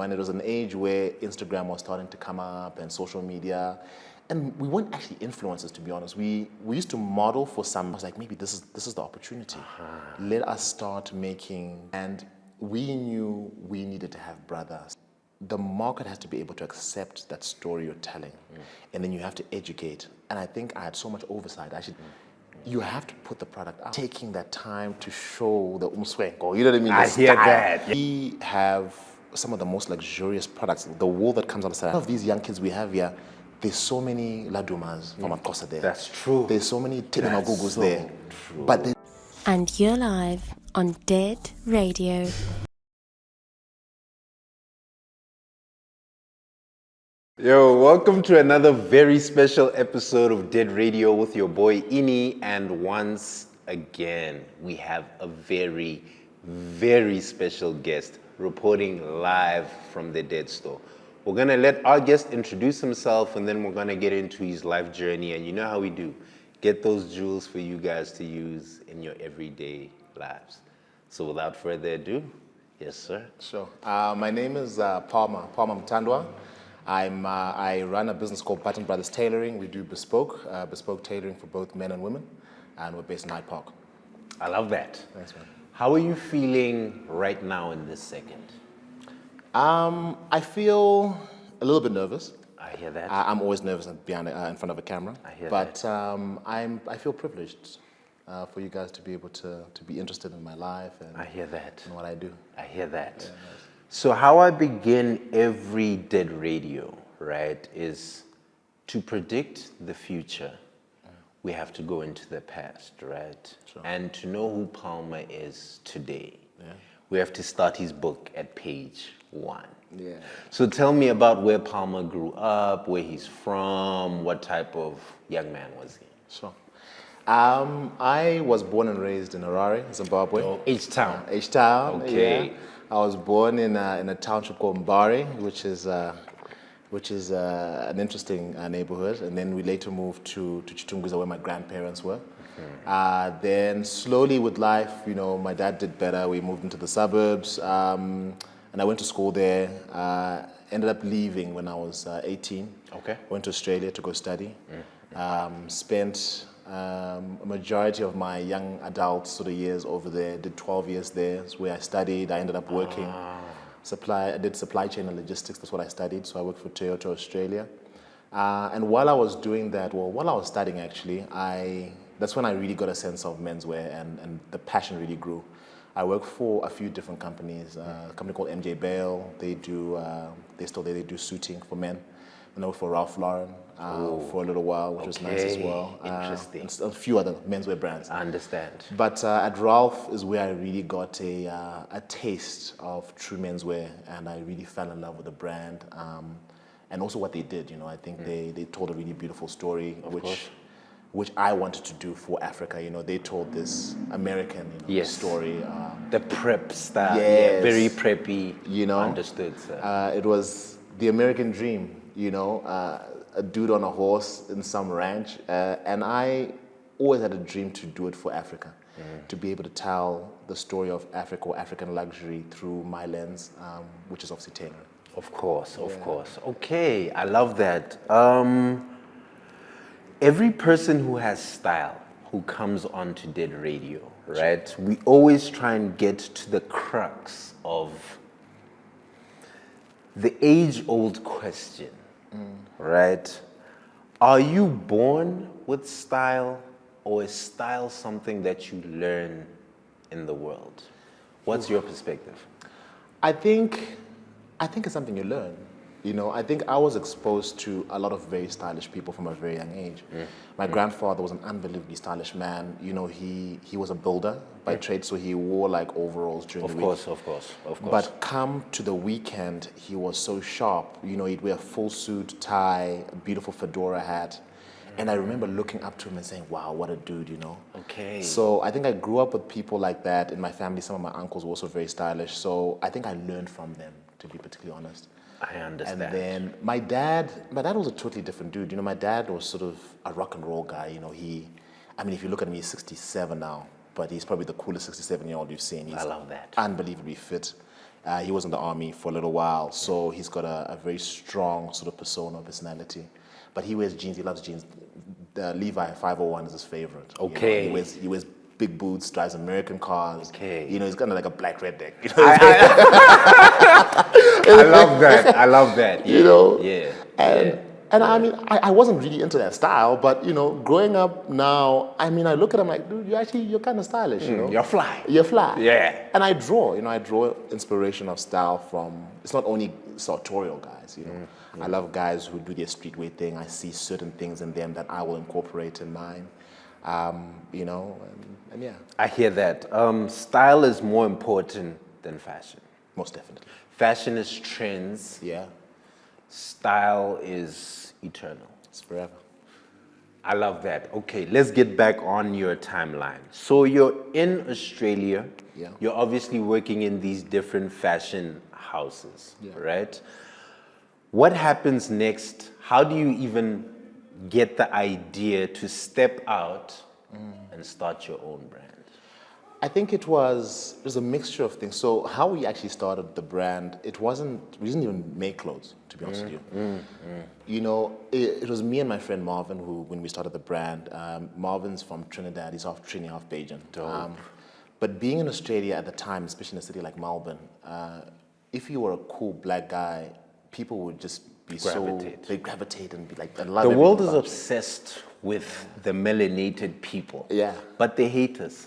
and it was an age where Instagram was starting to come up and social media. And we weren't actually influencers, to be honest. We used to model for some. I was like, maybe this is the opportunity. Let us start making. And we knew we needed to have brothers. The market has to be able to accept that story you're telling, and then you have to educate. And I think I had so much oversight. You have to put the product out. Taking that time to show the umswenko, you know what I mean? I hear that. We have some of the most luxurious products. The wool that comes out of South Africa. Of these young kids we have here, there's so many ladumas from Akosa there. That's true. There's so many Tinagugus there. True. But And you're live on Dead Radio. Yo, welcome to another very special episode of Dead Radio with your boy Ini, and once again we have a very, very special guest reporting live from the Dead Store. We're gonna let our guest introduce himself, and then we're gonna get into his life journey, and you know how we do, get those jewels for you guys to use in your everyday lives. So without further ado, yes sir. Sure. My name is Palmer Mutandwa. I run a business called Button Brothers Tailoring. We do bespoke tailoring for both men and women, and we're based in Hyde Park. I love that. Thanks, man. How are you feeling right now in this second? I feel a little bit nervous. I hear that. I'm always nervous in front of a camera. I hear but that. I feel privileged for you guys to be able to be interested in my life and I hear that. and what I do. I hear that. Yeah, nice. So how I begin every Dead Radio, right, is to predict the future. We have to go into the past, right? Sure. And to know who Palmer is today, Yeah. we have to start his book at page 1. Yeah. So tell me about where Palmer grew up, where he's from, what type of young man was he? Sure. I was born and raised in Harare, Zimbabwe. Oh, H-Town. H-Town. Okay. Yeah. I was born in a township called Mbari, which is an interesting neighborhood, and then we later moved to Chitunguza, where my grandparents were. Then slowly with life, you know, my dad did better. We moved into the suburbs, and I went to school there. Ended up leaving when I was 18. Okay. Went to Australia to go study. Spent a majority of my young adult sort of years over there. Did 12 years there. That's where I studied. I ended up working. I did supply chain and logistics. That's what I studied. So I worked for Toyota Australia. And while I was doing that, while I was studying actually, that's when I really got a sense of menswear and the passion really grew. I worked for a few different companies. A company called MJ Bale. They do suiting for men. And I worked for Ralph Lauren for a little while, which was nice as well. Interesting. And a few other menswear brands. I understand. But at Ralph is where I really got a taste of true menswear, and I really fell in love with the brand, and also what they did. You know, I think they told a really beautiful story, which I wanted to do for Africa. You know, they told this American story. The prep style, Yes. very preppy. You know, understood, sir. it was the American dream. You know, a dude on a horse in some ranch, and I always had a dream to do it for Africa, to be able to tell the story of Africa or African luxury through my lens, which is obviously tailoring. Of course. Okay, I love that. Every person who has style, who comes on to Dead Radio, right? We always try and get to the crux of the age-old question, right? Are you born with style, or is style something that you learn in the world? What's your perspective? I think it's something you learn. You know, I think I was exposed to a lot of very stylish people from a very young age. My grandfather was an unbelievably stylish man. You know, he was a builder by trade, so he wore like overalls during the week. Of course. But come to the weekend, he was so sharp. You know, he'd wear a full suit, tie, a beautiful fedora hat. And I remember looking up to him and saying, wow, what a dude, you know? Okay. So I think I grew up with people like that in my family. Some of my uncles were also very stylish. So I think I learned from them, to be particularly honest. I understand. And then my dad was a totally different dude. You know, my dad was sort of a rock and roll guy. You know, if you look at me, he's 67 now, but he's probably the coolest 67-year-old you've seen. He's I love that. Unbelievably fit. He was in the army for a little while, so he's got a very strong sort of persona, personality. But he wears jeans. He loves jeans. The Levi 501 is his favorite. Okay. You know, he wears big boots, drives American cars. Okay. You know, he's kind of like a black redneck. You know, I love that. I love that. Yeah. You know? Yeah. And I mean, I wasn't really into that style, but you know, growing up now, I mean, I look at him like, dude, you're kind of stylish, you know? You're fly. You're fly. Yeah. And I draw inspiration of style from, it's not only sartorial guys, you know. I love guys who do their streetwear thing. I see certain things in them that I will incorporate in mine, you know, and yeah. I hear that. Style is more important than fashion. Most definitely. Fashion is trends. Yeah, Style is eternal. it's forever. I love that. Okay, let's get back on your timeline. So you're in Australia. Yeah. You're obviously working in these different fashion houses, Yeah. right? What happens next? How do you even get the idea to step out and start your own brand? I think it was a mixture of things. So how we actually started the brand, we didn't even make clothes, to be honest with you. You know, it was me and my friend Marvin who, when we started the brand, Marvin's from Trinidad, he's half Trini, half Bajan. But being in Australia at the time, especially in a city like Melbourne, if you were a cool black guy, people would just be they'd gravitate and be like, I love The world everything is about obsessed with the melanated people. Yeah. But they hate us.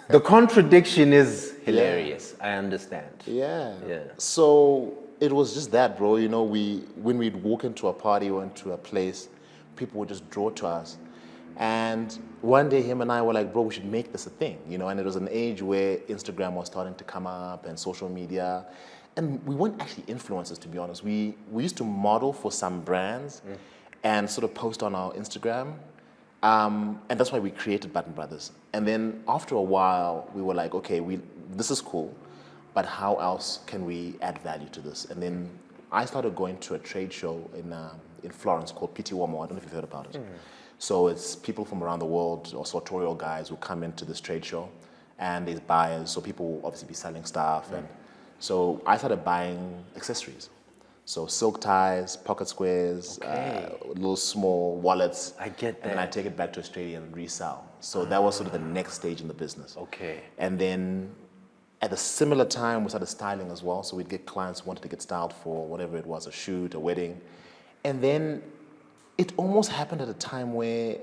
The contradiction is hilarious. I understand. you. Yeah. Yeah. So it was just that, bro. You know, when we'd walk into a party or into a place, people would just draw to us. And one day him and I were like, bro, we should make this a thing, you know, and it was an age where Instagram was starting to come up and social media. And we weren't actually influencers, to be honest. We used to model for some brands and sort of post on our Instagram. And that's why we created Button Brothers. And then after a while, we were like, okay, this is cool, but how else can we add value to this? And then I started going to a trade show in Florence called PT Womo. I don't know if you've heard about it. So it's people from around the world, or sartorial guys, who come into this trade show, and there's buyers, so people will obviously be selling stuff. And so I started buying accessories. So silk ties, pocket squares, little small wallets. I get that. And then I take it back to Australia and resell. So that was sort of the next stage in the business. Okay. And then at a similar time, we started styling as well. So we'd get clients who wanted to get styled for whatever it was, a shoot, a wedding. And then it almost happened at a time where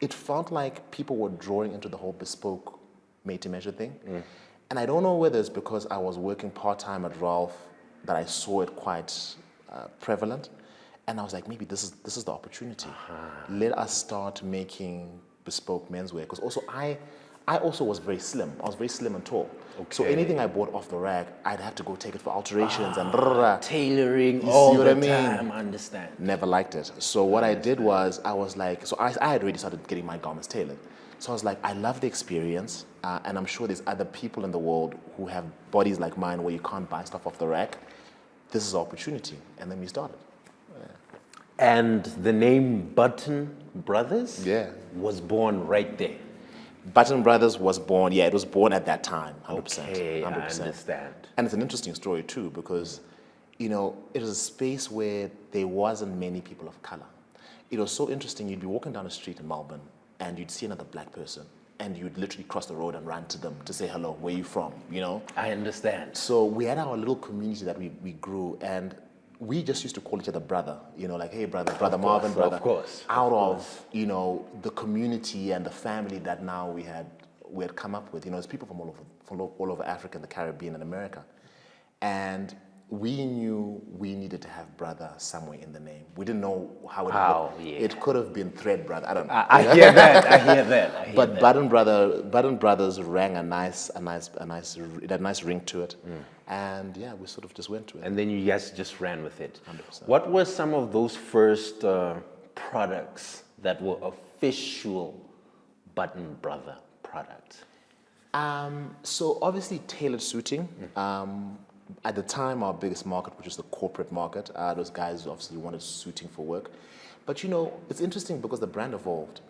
it felt like people were drawing into the whole bespoke made-to-measure thing. And I don't know whether it's because I was working part-time at Ralph that I saw it quite prevalent. And I was like, maybe this is the opportunity. Let us start making bespoke menswear. Because also I also was very slim. I was very slim and tall. So anything I bought off the rack, I'd have to go take it for alterations and tailoring You all see what the I mean? time. Understand. Never liked it. So what I did was, I was like, so I had already started getting my garments tailored. So I was like, I love the experience, and I'm sure there's other people in the world who have bodies like mine where you can't buy stuff off the rack. This is an opportunity. And then we started. And the name Button Brothers was born right there. Button Brothers was born, it was born at that time, 100%. Okay, 100%. I understand. And it's an interesting story too, because, you know, it was a space where there wasn't many people of color. It was so interesting. You'd be walking down the street in Melbourne and you'd see another black person and you'd literally cross the road and run to them to say hello, where are you from, you know? I understand. So we had our little community that we grew, and we just used to call each other brother, you know, like, hey, brother Marvin, brother. Of course. Out of, you know, the community and the family that now we had come up with. You know, there's people from all over Africa, the Caribbean, and America. And we knew we needed to have brother somewhere in the name. We didn't know how it would. Yeah. It could have been thread brother. I don't know. I hear that. I hear that. But Button Brothers rang a nice ring to it, and yeah, we sort of just went to it. And then you guys just ran with it. 100%. What were some of those first products that were official Button Brother products? So obviously tailored suiting. At the time, our biggest market, which was the corporate market, those guys obviously wanted suiting for work. But you know, it's interesting because the brand evolved.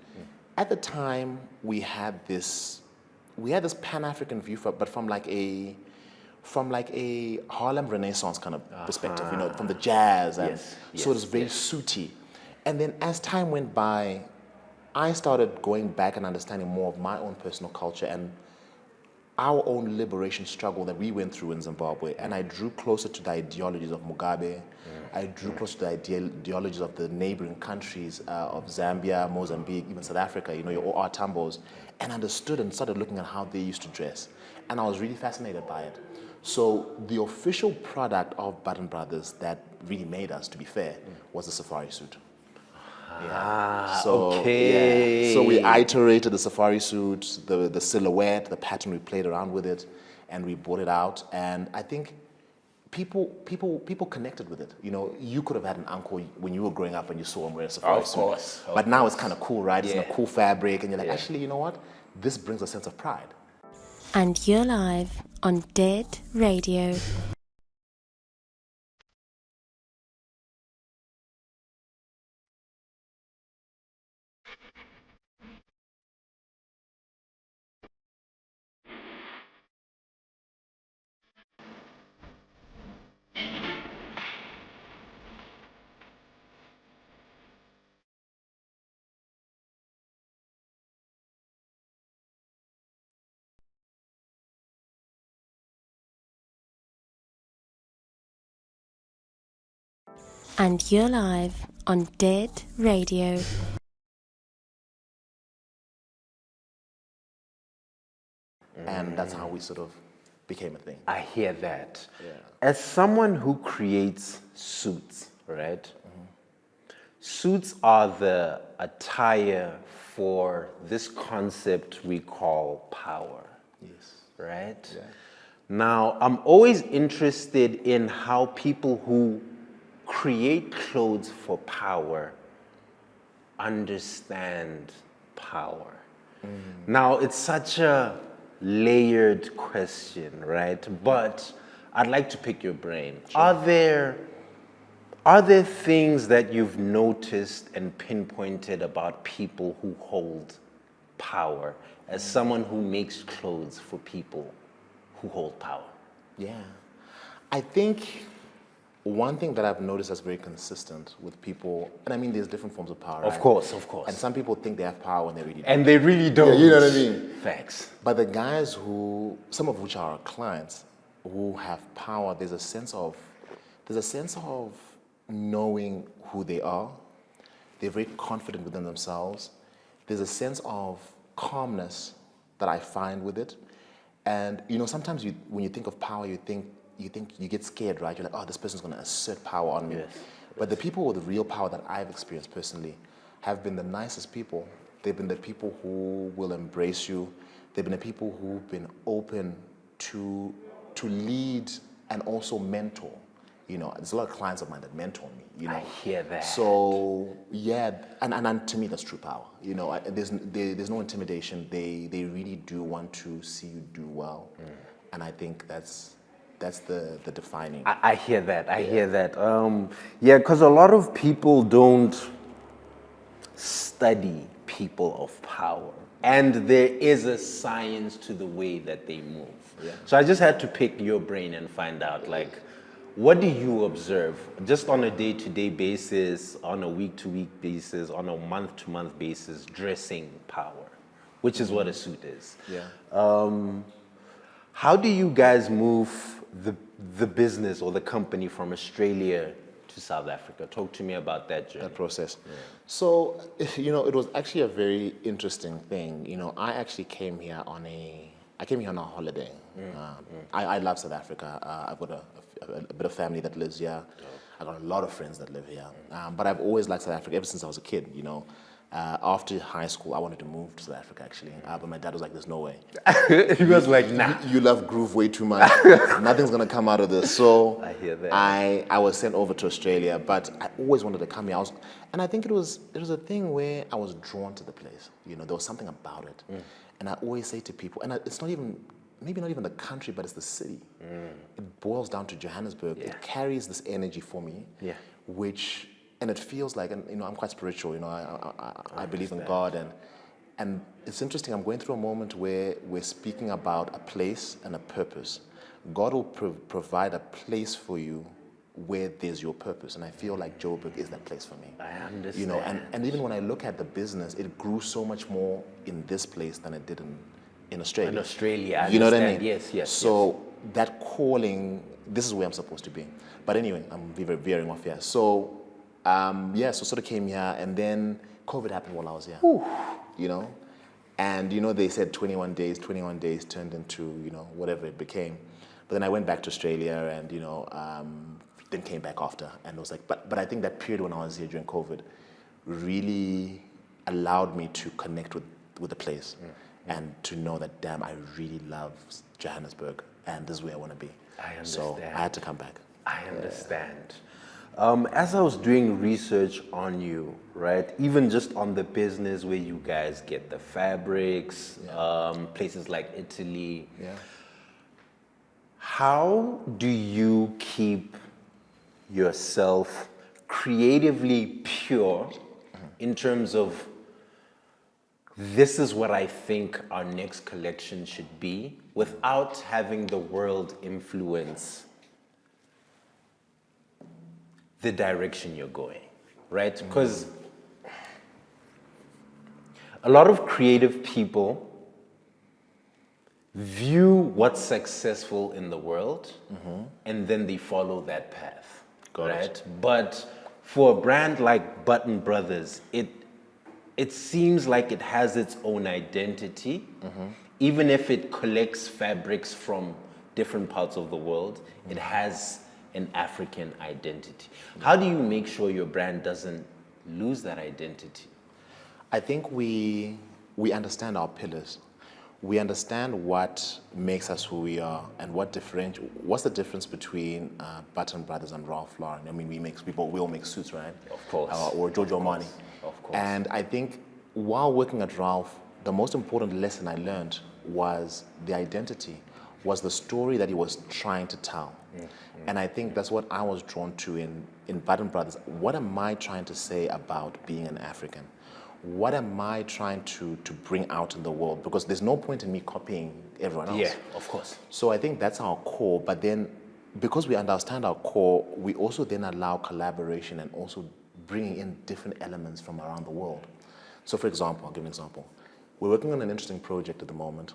At the time, we had this Pan-African view, but from like from like a Harlem Renaissance kind of perspective, you know, from the jazz, and so it was very suity. And then as time went by, I started going back and understanding more of my own personal culture and our own liberation struggle that we went through in Zimbabwe, and I drew closer to the ideologies of Mugabe. I drew closer to the ideologies of the neighboring countries of Zambia, Mozambique, even South Africa, you know, your OR Tambos, and understood and started looking at how they used to dress. And I was really fascinated by it. So the official product of Button Brothers that really made us, to be fair, was the safari suit. Okay. Yeah. So we iterated the safari suit, the silhouette, the pattern. We played around with it, and we brought it out. And I think people connected with it. You know, you could have had an uncle when you were growing up and you saw him wear a safari suit. But now it's kind of cool, right? It's in a cool fabric, and you're like, actually, you know what? This brings a sense of pride. And you're live on Dead Radio. And you're live on Dead Radio. And that's how we sort of became a thing. I hear that. Yeah. As someone who creates suits, right? Suits are the attire for this concept we call power. Yes. Right? Yeah. Now, I'm always interested in how people who create clothes for power understand power. Now, it's such a layered question, right? But I'd like to pick your brain. Sure. Are there things that you've noticed and pinpointed about people who hold power as someone who makes clothes for people who hold power? Yeah. I think one thing that I've noticed that's very consistent with people, and I mean there's different forms of power, Of right? course, of course. And some people think they have power when they really don't. And they really don't. Yeah, you know what I mean? Facts. But the guys who, some of which are our clients, who have power, there's a sense of knowing who they are. They're very confident within themselves. There's a sense of calmness that I find with it. And you know, sometimes when you think of power, you get scared, right? You're like, oh, this person's going to assert power on me. Yes. But the people with the real power that I've experienced personally have been the nicest people. They've been the people who will embrace you. They've been the people who've been open to lead and also mentor. You know, there's a lot of clients of mine that mentor me. You know, I hear that. So yeah, and to me that's true power. You know, there's no intimidation. They really do want to see you do well, and I think that's the defining. I hear that. I hear that. Yeah, because a lot of people don't study people of power, and there is a science to the way that they move. Yeah. So I just had to pick your brain and find out, like, what do you observe just on a day-to-day basis, on a week-to-week basis, on a month-to-month basis, dressing power, which is what a suit is. Yeah. How do you guys move the business or the company from Australia to South Africa? Talk to me about that journey. That process. Yeah. So, you know, it was actually a very interesting thing. You know, I came here on a holiday. I love South Africa. I've got a bit of family that lives here. I've got a lot of friends that live here. But I've always liked South Africa ever since I was a kid, you know. After high school, I wanted to move to South Africa, actually. But my dad was like, there's no way. He was like, nah. You love groove way too much. Nothing's going to come out of this. So I hear that. I was sent over to Australia, but I always wanted to come here. And I think it was a thing where I was drawn to the place. You know, there was something about it. And I always say to people, and it's not even, maybe not even the country, but it's the city. It boils down to Johannesburg. Yeah. It carries this energy for me, which... And it feels like, and you know, I'm quite spiritual. You know, I believe in God, and it's interesting. I'm going through a moment where we're speaking about a place and a purpose, God will provide a place for you where there's your purpose. And I feel like Joburg is that place for me. I understand. You know, and even when I look at the business, it grew so much more in this place than it did in Australia. In Australia, I you know what I understand. mean? Yes. So that calling, this is where I'm supposed to be. But anyway, I'm veering off here. So, so sort of came here, and then COVID happened while I was here. Ooh. You know? And, you know, they said 21 days turned into, you know, whatever it became. But then I went back to Australia and, you know, then came back after. And it was like, but I think that period when I was here during COVID really allowed me to connect with the place and to know that, damn, I really love Johannesburg and this is where I want to be. I understand. So I had to come back. I understand. As I was doing research on you, right, even just on the business where you guys get the fabrics, places like Italy, how do you keep yourself creatively pure in terms of this is what I think our next collection should be without having the world influence the direction you're going, right? Because a lot of creative people view what's successful in the world and then they follow that path, right? But for a brand like Button Brothers, it seems like it has its own identity, even if it collects fabrics from different parts of the world, it has an African identity. How do you make sure your brand doesn't lose that identity? I think we understand our pillars. We understand what makes us who we are and what's the difference between Button Brothers and Ralph Lauren. I mean, we all make suits, right? Of course. Or Giorgio Armani. Of course. And I think while working at Ralph, the most important lesson I learned was the identity, was the story that he was trying to tell. And I think that's what I was drawn to in Button Brothers. What am I trying to say about being an African? What am I trying to bring out in the world? Because there's no point in me copying everyone else. Yeah, of course. So I think that's our core. But then because we understand our core, we also then allow collaboration and also bringing in different elements from around the world. So for example, I'll give an example. We're working on an interesting project at the moment,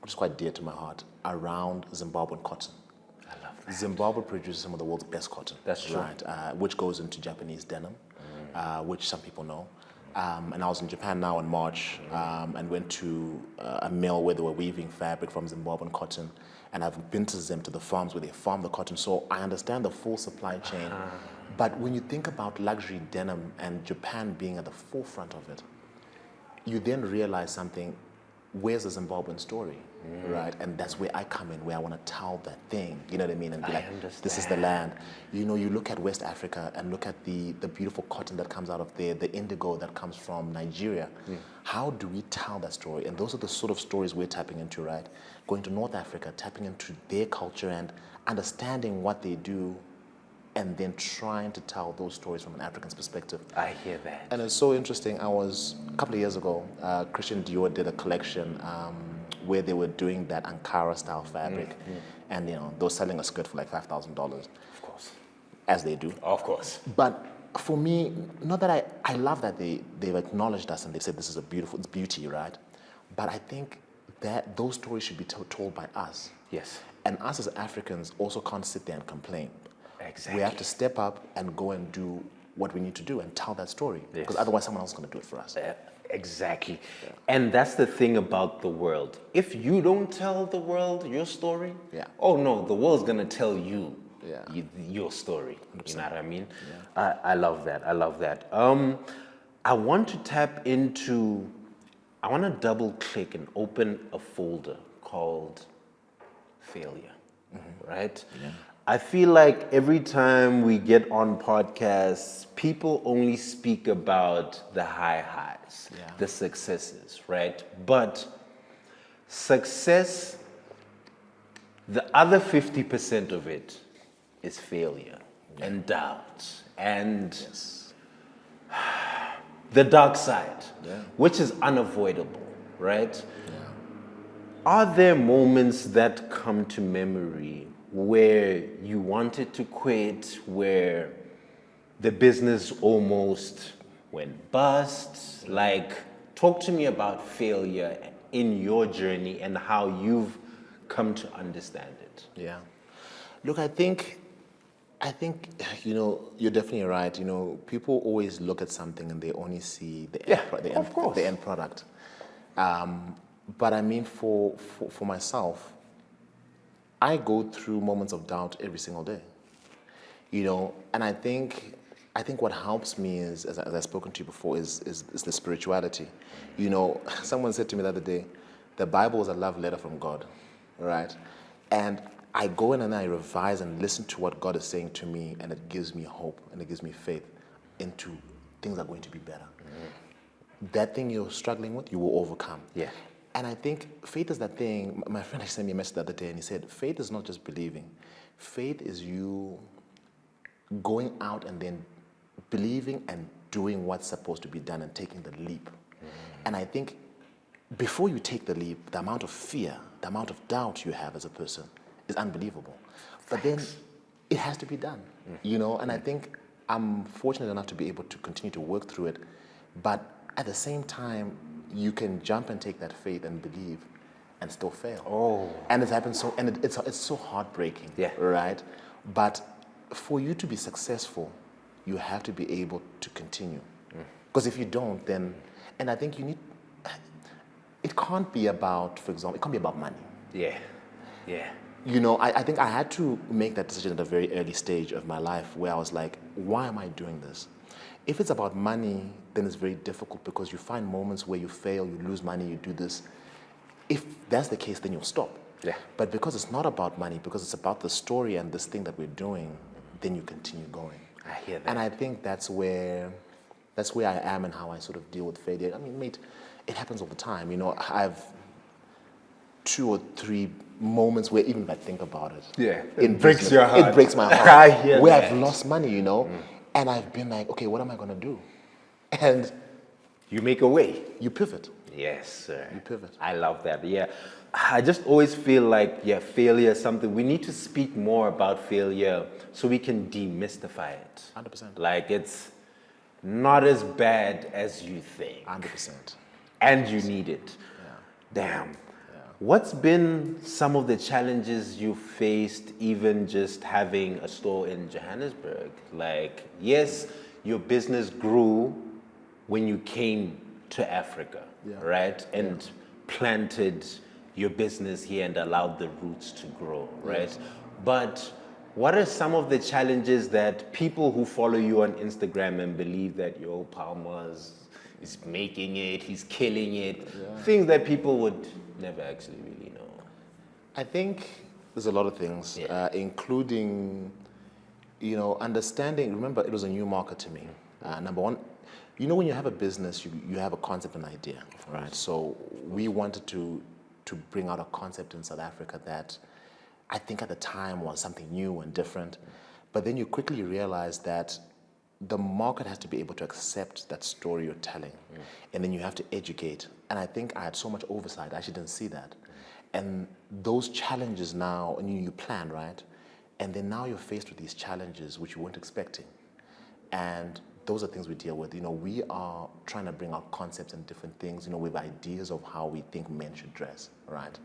which is quite dear to my heart, around Zimbabwean cotton. I love that. Zimbabwe produces some of the world's best cotton. That's true. Right, which goes into Japanese denim, which some people know. And I was in Japan now in March and went to a mill where they were weaving fabric from Zimbabwean cotton. And I've been to the farms where they farm the cotton. So I understand the full supply chain. But when you think about luxury denim and Japan being at the forefront of it, you then realize something. Where's the Zimbabwean story, right? And that's where I come in, where I want to tell that thing, you know what I mean? And be like, this is the land. You know, you look at West Africa and look at the beautiful cotton that comes out of there, the indigo that comes from Nigeria. How do we tell that story? And those are the sort of stories we're tapping into, right? Going to North Africa, tapping into their culture and understanding what they do, and then trying to tell those stories from an African's perspective. I hear that. And it's so interesting. A couple of years ago, Christian Dior did a collection where they were doing that Ankara style fabric. And you know, they were selling a skirt for like $5,000. Of course. As they do. Of course. But for me, not that I love that they've acknowledged us and they said this is it's beauty, right? But I think that those stories should be told by us. Yes. And us as Africans also can't sit there and complain. Exactly. We have to step up and go and do what we need to do and tell that story. Yes. Because otherwise someone else is going to do it for us. Exactly. Yeah. And that's the thing about the world. If you don't tell the world your story, oh no, the world's going to tell you your story. 100%. You know what I mean? Yeah. I love that. I love that. I want to I want to double click and open a folder called failure, right? Yeah. I feel like every time we get on podcasts, people only speak about the highs, the successes, right? But success, the other 50% of it is failure and doubt and the dark side, which is unavoidable, right? Are there moments that come to memory where you wanted to quit, where the business almost went bust? Like, talk to me about failure in your journey and how you've come to understand it. Yeah. Look, I think, you're definitely right. People always look at something and they only see the end product. But I mean, for myself, I go through moments of doubt every single day. And I think what helps me is, as I've spoken to you before, is the spirituality. Someone said to me the other day, the Bible is a love letter from God, right? And I go in and I revise and listen to what God is saying to me, and it gives me hope and it gives me faith into things are going to be better. That thing you're struggling with, you will overcome. Yeah. And I think faith is that thing. My friend sent me a message the other day, and he said, faith is not just believing. Faith is you going out and then believing and doing what's supposed to be done and taking the leap. And I think before you take the leap, the amount of fear, the amount of doubt you have as a person is unbelievable. But then it has to be done, and I think I'm fortunate enough to be able to continue to work through it. But at the same time, you can jump and take that faith and believe and still fail. Oh. And it happens it's so heartbreaking, right? But for you to be successful, you have to be able to continue. Because if you don't, then, and I think it can't be about, for example, it can't be about money. Yeah. I think I had to make that decision at a very early stage of my life where I was like, why am I doing this? If it's about money, then it's very difficult because you find moments where you fail, you lose money, you do this. If that's the case, then you'll stop. Yeah. But because it's not about money, because it's about the story and this thing that we're doing, then you continue going. I hear that. And I think that's where I am and how I sort of deal with failure. I mean, mate, it happens all the time. I've 2 or 3 moments where even if I think about it, it breaks your heart. It breaks my heart. I hear where that. I've lost money, and I've been like, okay, what am I going to do? And you make a way. you pivot. Yes, sir. You pivot. I love that. Yeah. I just always feel like, failure is something. We need to speak more about failure so we can demystify it. 100%. Like, it's not as bad as you think. 100%. And you need it. Yeah. Damn. Yeah. What's been some of the challenges you faced even just having a store in Johannesburg? Like, yes, your business grew when you came to Africa, right? And planted your business here and allowed the roots to grow, right? Yes. But what are some of the challenges that people who follow you on Instagram and believe that Palmer's is making it, he's killing it, things that people would never actually really know? I think there's a lot of things, including, understanding. Remember, it was a new market to me. Number one, when you have a business, you have a concept and idea, right? So we wanted to bring out a concept in South Africa that I think at the time was something new and different. But then you quickly realize that the market has to be able to accept that story you're telling. And then you have to educate. And I think I had so much oversight, I actually didn't see that. And those challenges now, and you plan, right? And then now you're faced with these challenges which you weren't expecting. And those are things we deal with. We are trying to bring out concepts and different things, with ideas of how we think men should dress, right?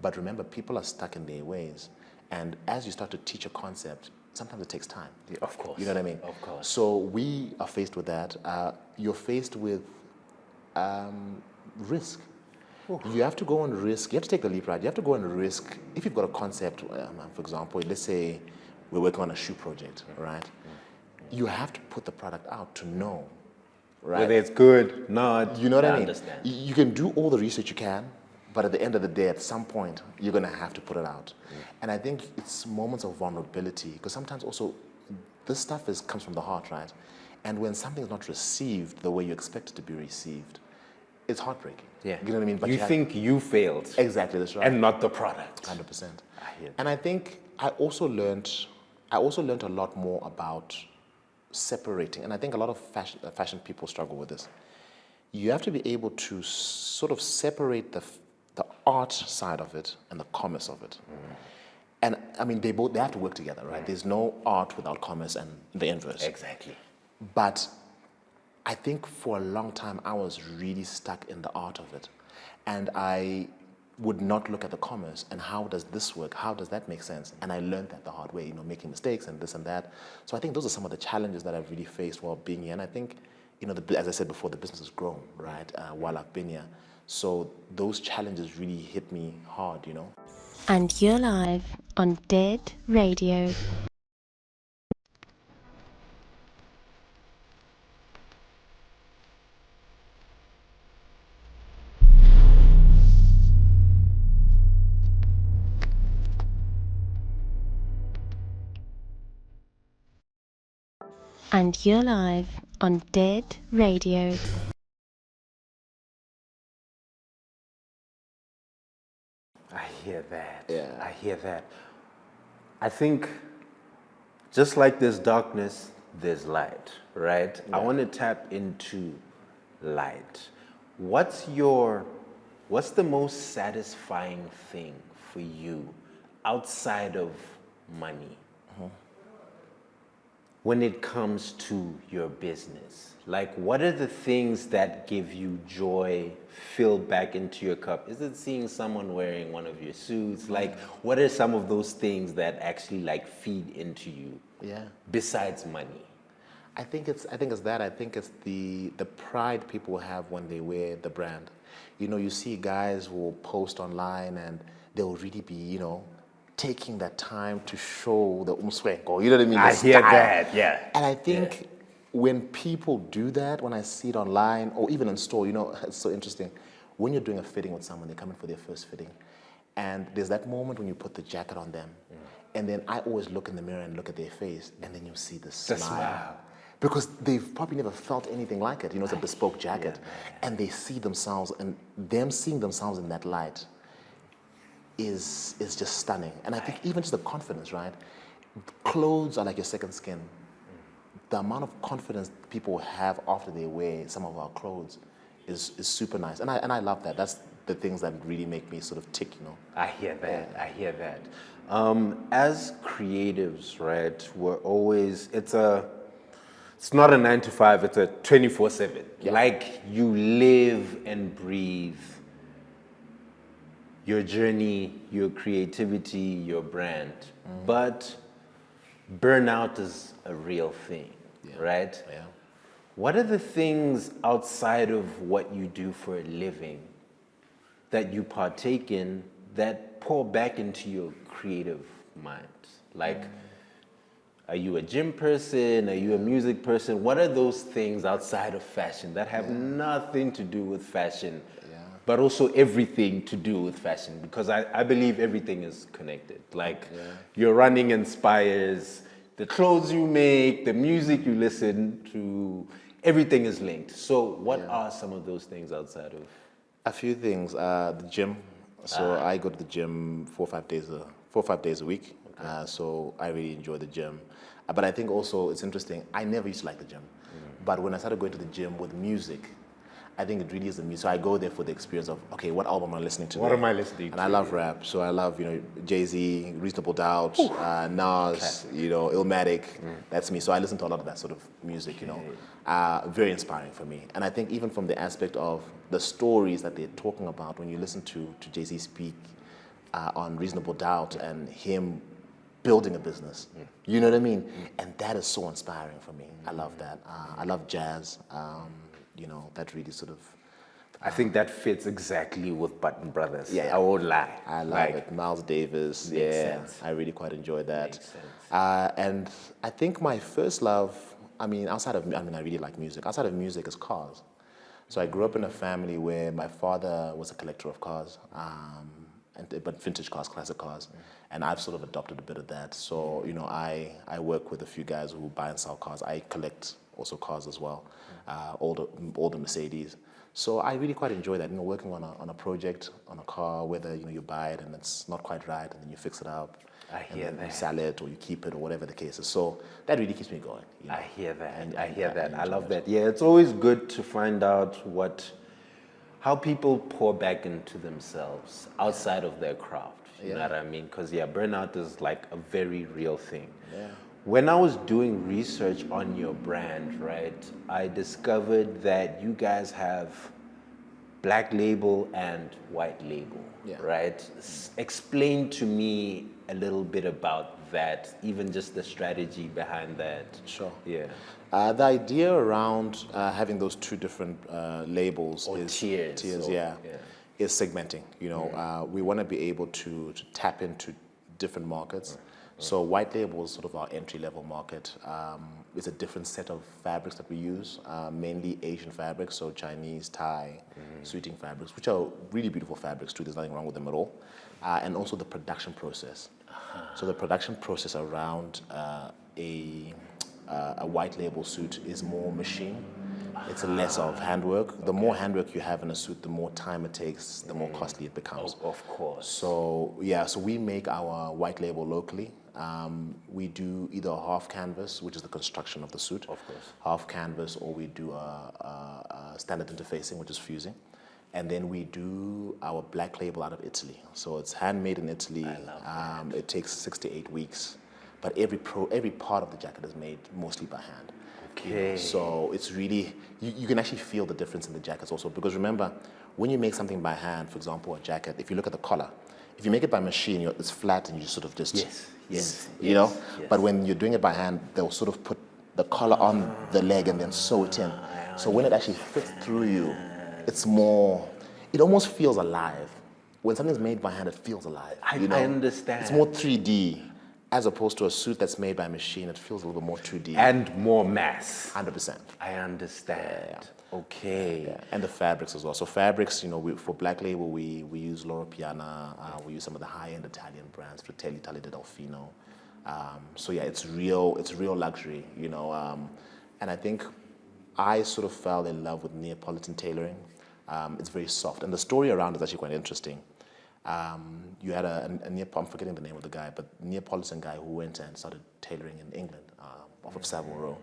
But remember, people are stuck in their ways. And as you start to teach a concept, sometimes it takes time. Yeah, of course. You know what I mean? Of course. So we are faced with that. You're faced with risk. Oof. You have to go on risk. You have to take the leap, right? You have to go on risk. If you've got a concept, for example, let's say we're working on a shoe project, right? You have to put the product out to know, right? Whether it's good, not. You know what I mean? Understand. You can do all the research you can, but at the end of the day, at some point, you're going to have to put it out. And I think it's moments of vulnerability, because sometimes also this stuff comes from the heart, right? And when something's not received the way you expect it to be received, it's heartbreaking. Yeah. You know what I mean? But you think you failed. Exactly, that's right. And not the product. 100%. I hear that. And I think I also learned a lot more about separating, and I think a lot of fashion people struggle with this. You have to be able to sort of separate the art side of it and the commerce of it. And I mean, they have to work together, right? There's no art without commerce and the inverse. Exactly. But I think for a long time, I was really stuck in the art of it. And I would not look at the commerce and how does this work? How does that make sense? And I learned that the hard way, making mistakes and this and that. So I think those are some of the challenges that I've really faced while being here. And I think, as I said before, the business has grown, right, while I've been here. So those challenges really hit me hard, And you're live on Dead Radio. And you're live on Dead Radio. I hear that. Yeah. I hear that. I think just like there's darkness, there's light, right? I want to tap into light. What's the most satisfying thing for you outside of money when it comes to your business? Like, what are the things that give you joy, fill back into your cup? Is it seeing someone wearing one of your suits? Like, what are some of those things that actually feed into you? Yeah. Besides money. I think it's that. I think it's the pride people have when they wear the brand. You see guys who will post online and they'll really be, taking that time to show the umswenko. You know what I mean? I The hear style. that, yeah. And I think when people do that, when I see it online or even in store, it's so interesting. When you're doing a fitting with someone, they come in for their first fitting. And there's that moment when you put the jacket on them. And then I always look in the mirror and look at their face, and then you see the smile. Because they've probably never felt anything like it. It's a bespoke jacket. And they see themselves, and them seeing themselves in that light is just stunning. And I think even just the confidence, right? Clothes are like your second skin. The amount of confidence people have after they wear some of our clothes is super nice. And I love that. That's the things that really make me sort of tick, I hear that. I hear that. As creatives, right, we're always, it's not a 9 to 5, it's a 24/7. Yeah. Like, you live and breathe your journey, your creativity, your brand. But burnout is a real thing, right? Yeah. What are the things outside of what you do for a living that you partake in that pour back into your creative mind? Like, are you a gym person? Are you a music person? What are those things outside of fashion that have nothing to do with fashion, but also everything to do with fashion? Because I believe everything is connected. Like, your running inspires the clothes you make, the music you listen to, everything is linked. So what are some of those things outside of? A few things. The gym. So I go to the gym 4 or 5 days a week. So I really enjoy the gym. But I think also it's interesting. I never used to like the gym. But when I started going to the gym with music, I think it really is the music. So I go there for the experience of, okay, what album am I listening to? What am I listening to? And I love rap. So I love, Jay-Z, Reasonable Doubt, Nas, Illmatic. That's me. So I listen to a lot of that sort of music, Very inspiring for me. And I think even from the aspect of the stories that they're talking about, when you listen to Jay-Z speak on Reasonable Doubt and him building a business, you know what I mean? And that is so inspiring for me. I love that. I love jazz. That really sort of... I think that fits exactly with Button Brothers. Yeah. I won't lie. I love it. Miles Davis. Makes Yeah. sense. I really quite enjoy that. Makes sense. And I think my first love, I really like music. Outside of music is cars. So I grew up in a family where my father was a collector of cars, but vintage cars, classic cars. And I've sort of adopted a bit of that. So, I work with a few guys who buy and sell cars. I collect also cars as well, older Mercedes. So I really quite enjoy that, working on a project, on a car, whether you buy it and it's not quite right, and then you fix it up. I hear and then that. You sell it or you keep it or whatever the case is. So that really keeps me going. I hear that. And I hear that. I enjoy love it. that. Yeah, it's always good to find out how people pour back into themselves outside of their craft. You know what I mean? Because burnout is like a very real thing. Yeah. When I was doing research on your brand, right, I discovered that you guys have black label and white label, right? Explain to me a little bit about that, even just the strategy behind that. Sure. Yeah. The idea around having those two different labels Or is tiers, is segmenting. You know, we want to be able to tap into different markets. So white label is sort of our entry-level market. It's a different set of fabrics that we use, mainly Asian fabrics, so Chinese, Thai, suiting fabrics, which are really beautiful fabrics too. There's nothing wrong with them at all. And also the production process. So the production process around a white label suit is more machine. It's less of handwork. The more handwork you have in a suit, the more time it takes, the more costly it becomes. Of course. So so we make our white label locally. We do either a half canvas, which is the construction of the suit, Of course. half canvas, or we do a standard interfacing, which is fusing. And then we do our black label out of Italy. So it's handmade in Italy. I love that. It takes 6 to 8 weeks. But every part of the jacket is made mostly by hand. Okay. So it's really, you can actually feel the difference in the jackets also. Because remember, when you make something by hand, for example, a jacket, if you look at the collar, if you make it by machine, it's flat and you just sort of just, you know? But when you're doing it by hand, they'll sort of put the collar on the leg and then sew it in. So when it actually fits through you, it's more, it almost feels alive. When something's made by hand, it feels alive. I understand. It's more 3D. As opposed to a suit that's made by machine, it feels a little bit more 2D. And more mass. 100%. I understand. Okay. Yeah. And the fabrics as well. So fabrics, you know, for black label, we use Loro Piana. We use some of the high-end Italian brands, Fratelli, Tale di Delfino. So yeah, it's real luxury, you know. And I think I sort of fell in love with Neapolitan tailoring. It's very soft. And the story around it is actually quite interesting. You had I'm forgetting the name of the guy, but Neapolitan guy who went and started tailoring in England, off of Savile Row,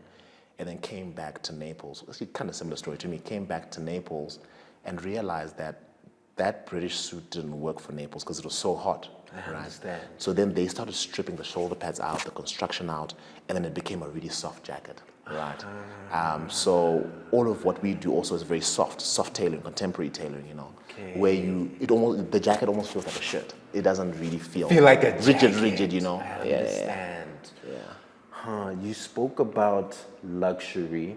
and then came back to Naples. It's kind of a similar story to me. Came back to Naples and realized that British suit didn't work for Naples because it was so hot. I understand. So then they started stripping the shoulder pads out, the construction out, and then it became a really soft jacket. Right. So all of what we do also is very soft tailoring, contemporary tailoring, you know, where the jacket almost feels like a shirt. It doesn't really feel like a rigid, you know. I understand. You spoke about luxury.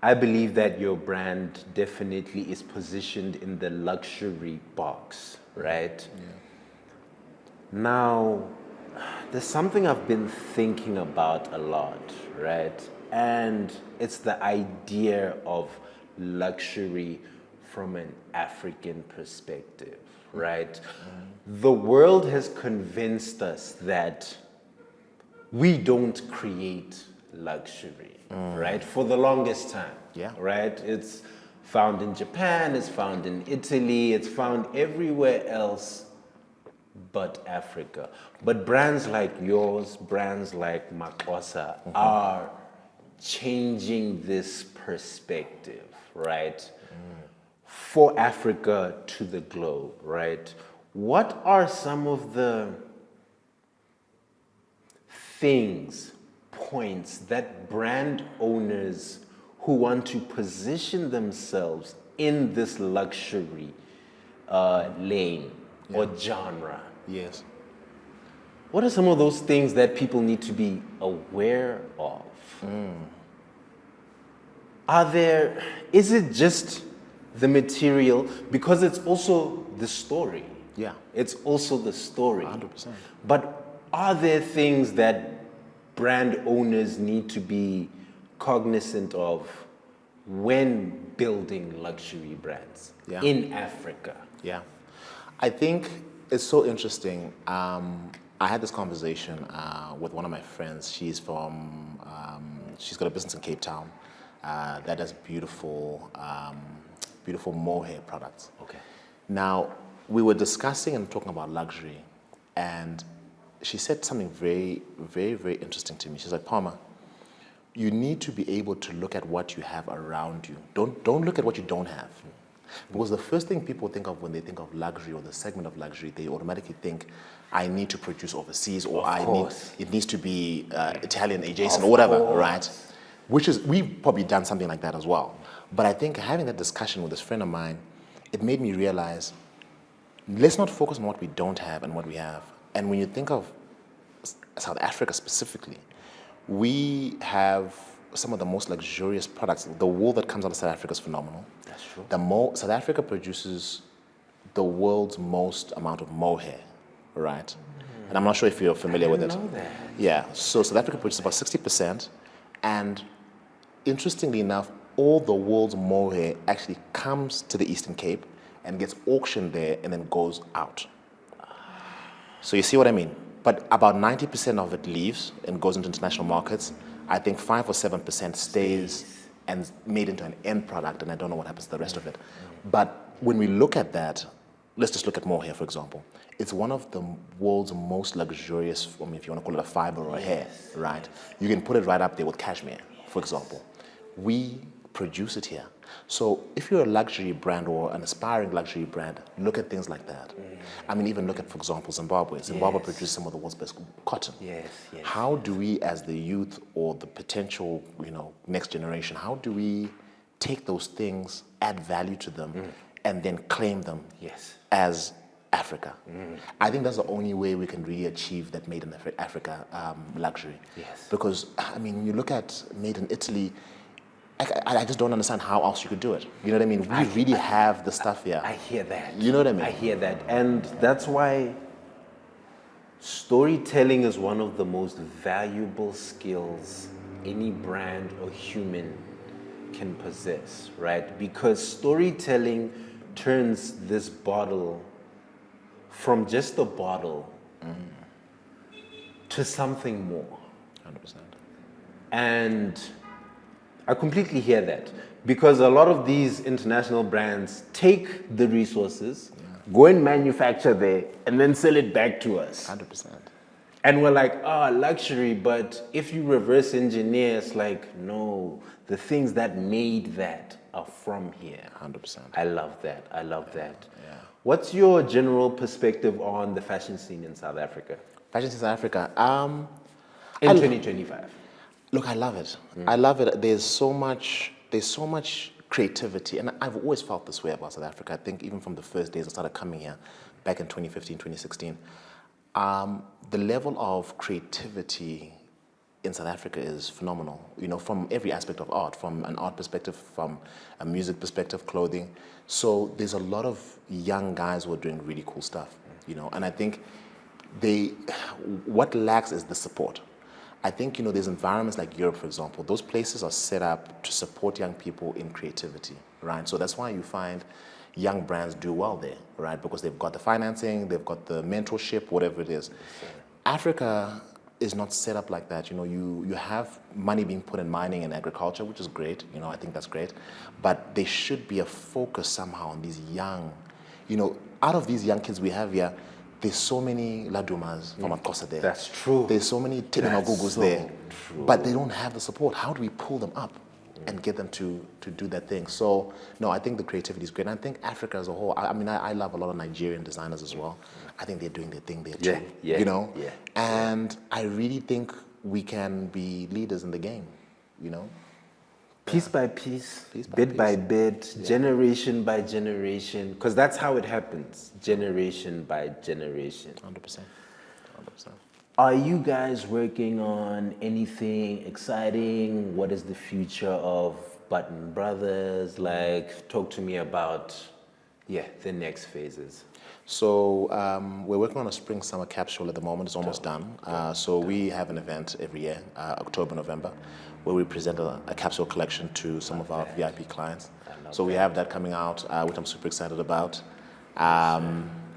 I believe that your brand definitely is positioned in the luxury box, right? Yeah. Now, there's something I've been thinking about a lot, right? And it's the idea of luxury from an African perspective, right? The world has convinced us that we don't create luxury, right? For the longest time, right? It's found in Japan, it's found in Italy, it's found everywhere else but Africa. But brands like yours, brands like Makosa are changing this perspective, right? For Africa to the globe, right? What are some of the points that brand owners who want to position themselves in this luxury lane or genre? Yes. What are some of those things that people need to be aware of? Is it just the material? Because it's also the story. Yeah. It's also the story. 100%. But are there things that brand owners need to be cognizant of when building luxury brands in Africa? Yeah. I think it's so interesting. I had this conversation with one of my friends. She's got a business in Cape Town that does beautiful mohair products. Okay. Now, we were discussing and talking about luxury, and she said something very, very, very interesting to me. She's like, Palmer, you need to be able to look at what you have around you. Don't look at what you don't have. Because the first thing people think of when they think of luxury or the segment of luxury, they automatically think, I need to produce overseas, or it needs to be Italian adjacent or whatever, right? Which is, we've probably done something like that as well. But I think having that discussion with this friend of mine, it made me realize, let's not focus on what we don't have and what we have. And when you think of South Africa specifically, we have some of the most luxurious products. The wool that comes out of South Africa is phenomenal. That's true. South Africa produces the world's most amount of mohair, right? And I'm not sure if you're familiar with it. I didn't know that. Yeah, so South Africa produces about 60%, and interestingly enough, all the world's mohair actually comes to the Eastern Cape and gets auctioned there and then goes out. So you see what I mean? But about 90% of it leaves and goes into international markets. I think 5 or 7% stays and made into an end product, and I don't know what happens to the rest of it. But when we look at that, let's just look at mohair, for example. It's one of the world's most luxurious, I mean, if you want to call it a fiber or a hair, right? You can put it right up there with cashmere, for example. We produce it here. So if you're a luxury brand or an aspiring luxury brand, look at things like that. I mean, even look at, for example, Zimbabwe. Zimbabwe produces some of the world's best cotton. How do we, as the youth or the potential, next generation, how do we take those things, add value to them, and then claim them as Africa? I think that's the only way we can really achieve that made in Africa luxury. Because, I mean, when you look at made in Italy, I just don't understand how else you could do it. You know what I mean? We really have the stuff here. I hear that. You know what I mean? I hear that. And that's why storytelling is one of the most valuable skills any brand or human can possess, right? Because storytelling turns this bottle from just a bottle to something more. 100%. And I completely hear that, because a lot of these international brands take the resources, go and manufacture there, and then sell it back to us. 100%. And we're like, luxury, but if you reverse engineer, it's like, no, the things that made that are from here. 100%. I love that. I love that. Yeah. What's your general perspective on the fashion scene in South Africa? Fashion in South Africa. In 2025. Look, I love it. I love it. There's so much creativity, and I've always felt this way about South Africa. I think even from the first days I started coming here, back in 2015, 2016, the level of creativity in South Africa is phenomenal. From every aspect of art, from an art perspective, from a music perspective, clothing. So there's a lot of young guys who are doing really cool stuff. And I think what lacks is the support. I think, there's environments like Europe, for example. Those places are set up to support young people in creativity, right? So that's why you find young brands do well there, right? Because they've got the financing, they've got the mentorship, whatever it is. Africa is not set up like that. You have money being put in mining and agriculture, which is great. I think that's great. But there should be a focus somehow on these young, out of these young kids we have here, there's so many Ladumas from Akosa there. That's true. There's so many Tinagugus there. True. But they don't have the support. How do we pull them up and get them to do that thing? So, no, I think the creativity is great. And I think Africa as a whole, I love a lot of Nigerian designers as well. I think they're doing their thing there too. And I really think we can be leaders in the game, Piece by piece, bit by bit, generation by generation, because that's how it happens, generation by generation. 100%. Are you guys working on anything exciting? What is the future of Button Brothers? Talk to me about, the next phases. So we're working on a spring-summer capsule at the moment. It's almost done. So we have an event every year, October, November, where we present a capsule collection to some of our VIP clients. So we have that coming out, which I'm super excited about.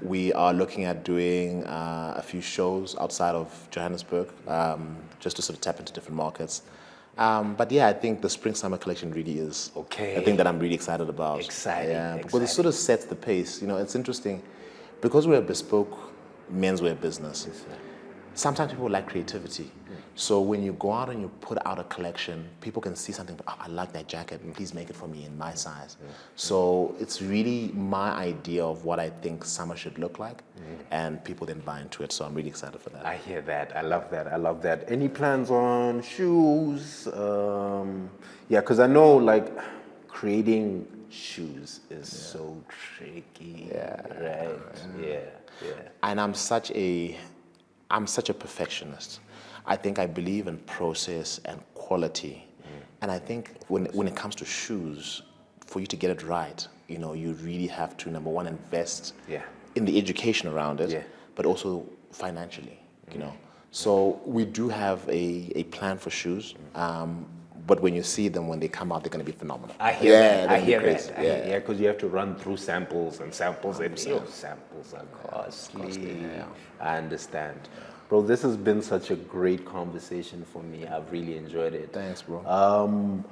We are looking at doing a few shows outside of Johannesburg, just to sort of tap into different markets. But I think the spring-summer collection really is a thing that I'm really excited about. Exciting. Because it sort of sets the pace. It's interesting, because we're a bespoke menswear business. sometimes people like creativity. So when you go out and you put out a collection, people can see something, oh, I like that jacket, please make it for me in my size. So it's really my idea of what I think summer should look like, and people then buy into it. So I'm really excited for that. I hear that. I love that. I love that. Any plans on shoes? Yeah, because I know like creating shoes is so tricky. Right. Yeah. And I'm such a perfectionist. I think I believe in process and quality. And I think when it comes to shoes, for you to get it right, you know, you really have to, number one, invest in the education around it, but also financially, you know. So we do have a plan for shoes. But when you see them, when they come out, they're going to be phenomenal. I hear that. I they'll be hear crazy. that. Yeah, because you have to run through samples and samples, and samples are costly. I understand. Bro, this has been such a great conversation for me. I've really enjoyed it. Thanks, bro.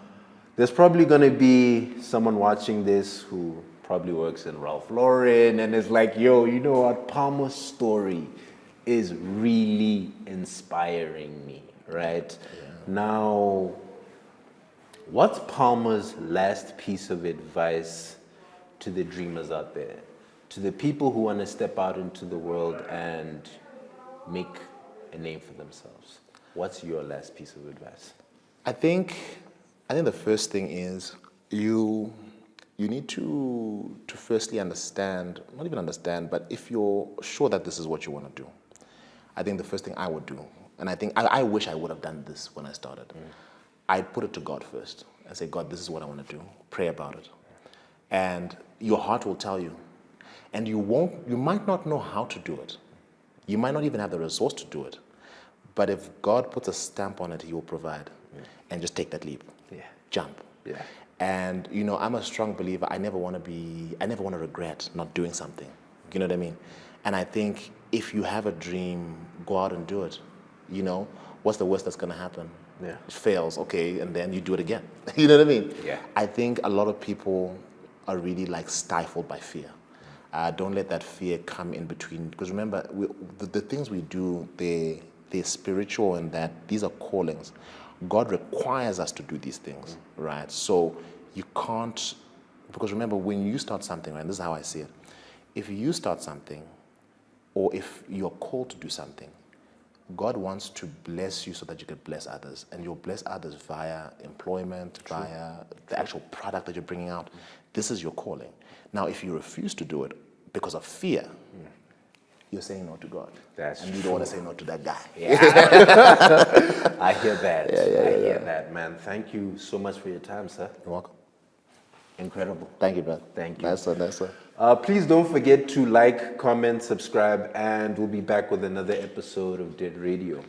There's probably going to be someone watching this who probably works in Ralph Lauren and is like, yo, you know what? Palmer's story is really inspiring me, right? Now, what's Palmer's last piece of advice to the dreamers out there, to the people who want to step out into the world and make a name for themselves? What's your last piece of advice? I think the first thing is you need to firstly understand, not even understand, but if you're sure that this is what you want to do, I think the first thing I would do, and I think I wish I would have done this when I started, I'd put it to God first and say, God, this is what I want to do. Pray about it. And your heart will tell you. And you might not know how to do it. You might not even have the resource to do it. But if God puts a stamp on it, He will provide. And just take that leap. Jump. And you know, I'm a strong believer. I never want to regret not doing something. You know what I mean? And I think if you have a dream, go out and do it. You know, what's the worst that's going to happen? It fails, okay, and then you do it again. You know what I mean? I think a lot of people are really like stifled by fear. Don't let that fear come in between, because remember, the things we do, they're spiritual, and that these are callings. God requires us to do these things, right? So you can't, because remember, when you start something, right, this is how I see it. If you start something, or if you're called to do something, God wants to bless you so that you can bless others. And you'll bless others via employment, via the actual product that you're bringing out. This is your calling. Now, if you refuse to do it because of fear, you're saying no to God. And you don't want to say no to that guy. I hear that. I hear that, man. Thank you so much for your time, sir. You're welcome. Incredible. Thank you, brother. Thank you. Nice one, nice one. Please don't forget to like, comment, subscribe, and we'll be back with another episode of Dead Radio.